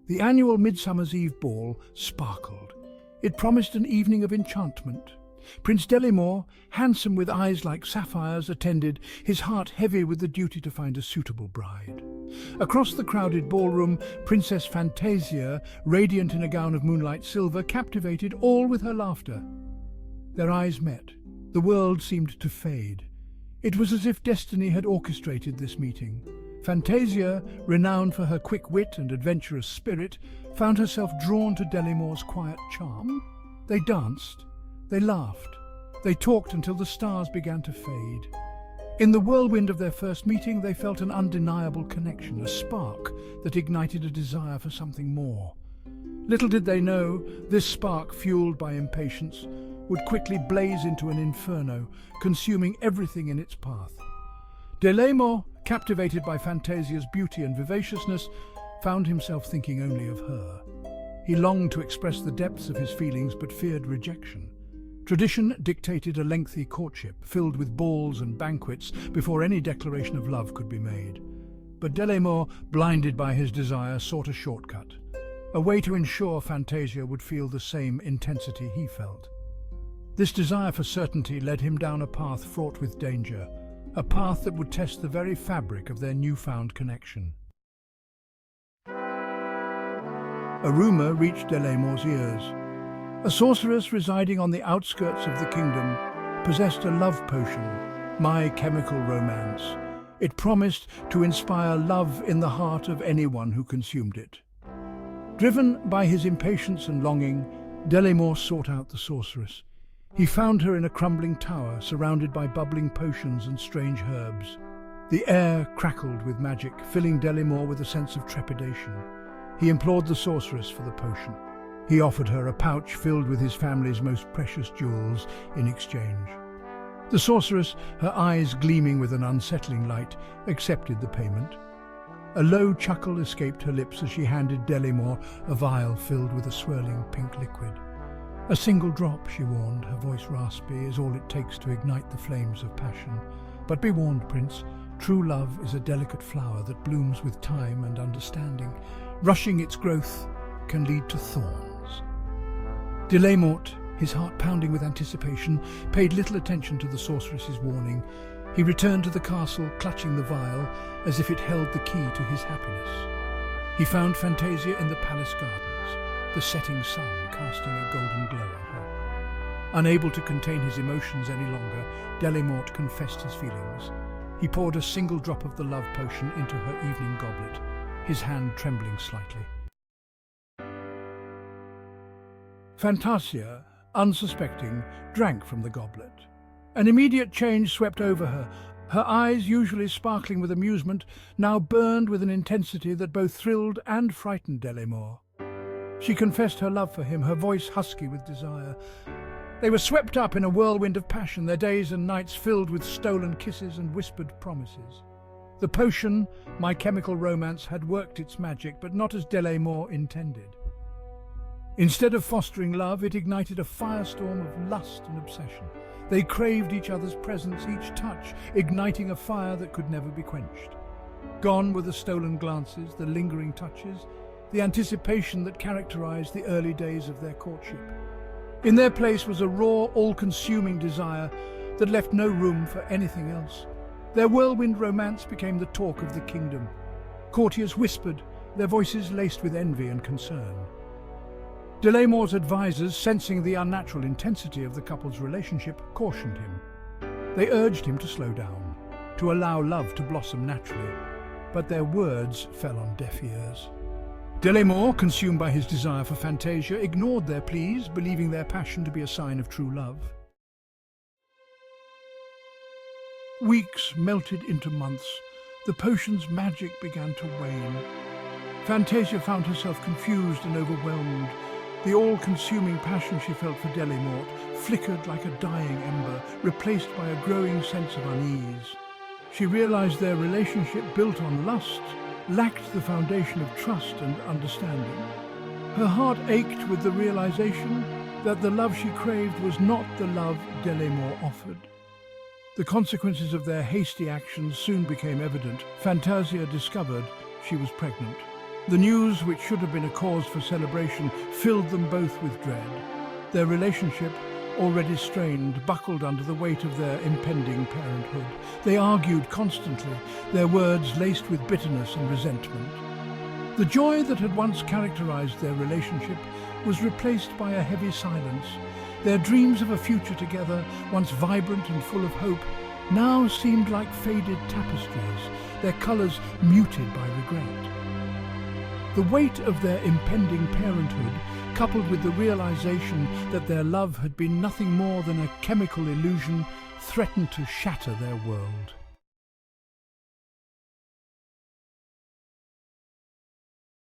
The annual Midsummer's Eve ball sparkled. It promised an evening of enchantment. Prince Delaymort, handsome with eyes like sapphires, attended, his heart heavy with the duty to find a suitable bride. Across the crowded ballroom, Princess Fantasia, radiant in a gown of moonlight silver, captivated all with her laughter. Their eyes met. The world seemed to fade. It was as if destiny had orchestrated this meeting. Fantasia, renowned for her quick wit and adventurous spirit, found herself drawn to Delaymort's quiet charm. They danced, they laughed, they talked until the stars began to fade. In the whirlwind of their first meeting, they felt an undeniable connection, a spark that ignited a desire for something more. Little did they know, this spark, fueled by impatience, would quickly blaze into an inferno, consuming everything in its path. Delaymort, captivated by Fantasia's beauty and vivaciousness, found himself thinking only of her. He longed to express the depths of his feelings but feared rejection. Tradition dictated a lengthy courtship, filled with balls and banquets, before any declaration of love could be made. But Delaymort, blinded by his desire, sought a shortcut, a way to ensure Fantasia would feel the same intensity he felt. This desire for certainty led him down a path fraught with danger, a path that would test the very fabric of their newfound connection. A rumor reached Delaymort's ears. A sorceress residing on the outskirts of the kingdom possessed a love potion, my chemical romance. It promised to inspire love in the heart of anyone who consumed it. Driven by his impatience and longing, Delaymort sought out the sorceress. He found her in a crumbling tower, surrounded by bubbling potions and strange herbs. The air crackled with magic, filling Delaymort with a sense of trepidation. He implored the sorceress for the potion. He offered her a pouch filled with his family's most precious jewels in exchange. The sorceress, her eyes gleaming with an unsettling light, accepted the payment. A low chuckle escaped her lips as she handed Delaymort a vial filled with a swirling pink liquid. "A single drop," she warned, her voice raspy, "is all it takes to ignite the flames of passion. But be warned, Prince, true love is a delicate flower that blooms with time and understanding. Rushing its growth can lead to thorns." Delaymort, his heart pounding with anticipation, paid little attention to the sorceress's warning. He returned to the castle, clutching the vial, as if it held the key to his happiness. He found Fantasia in the palace gardens, the setting sun casting a golden glow on her. Unable to contain his emotions any longer, Delaymort confessed his feelings. He poured a single drop of the love potion into her evening goblet, his hand trembling slightly. Fantasia, unsuspecting, drank from the goblet. An immediate change swept over her. Her eyes, usually sparkling with amusement, now burned with an intensity that both thrilled and frightened Delaymort. She confessed her love for him, her voice husky with desire. They were swept up in a whirlwind of passion, their days and nights filled with stolen kisses and whispered promises. The potion, my chemical romance, had worked its magic, but not as Delaymort intended. Instead of fostering love, it ignited a firestorm of lust and obsession. They craved each other's presence, each touch, igniting a fire that could never be quenched. Gone were the stolen glances, the lingering touches, the anticipation that characterized the early days of their courtship. In their place was a raw, all-consuming desire that left no room for anything else. Their whirlwind romance became the talk of the kingdom. Courtiers whispered, their voices laced with envy and concern. Delaymort's advisors, sensing the unnatural intensity of the couple's relationship, cautioned him. They urged him to slow down, to allow love to blossom naturally, but their words fell on deaf ears. Delaymort, consumed by his desire for Fantasia, ignored their pleas, believing their passion to be a sign of true love. Weeks melted into months. The potion's magic began to wane. Fantasia found herself confused and overwhelmed. The all-consuming passion she felt for Delaymort flickered like a dying ember, replaced by a growing sense of unease. She realized their relationship, built on lust, lacked the foundation of trust and understanding. Her heart ached with the realization that the love she craved was not the love Delaymort offered. The consequences of their hasty actions soon became evident. Fantasia discovered she was pregnant. The news, which should have been a cause for celebration, filled them both with dread. Their relationship, already strained, buckled under the weight of their impending parenthood. They argued constantly, their words laced with bitterness and resentment. The joy that had once characterized their relationship was replaced by a heavy silence. Their dreams of a future together, once vibrant and full of hope, now seemed like faded tapestries, their colors muted by regret. The weight of their impending parenthood, coupled with the realization that their love had been nothing more than a chemical illusion, threatened to shatter their world.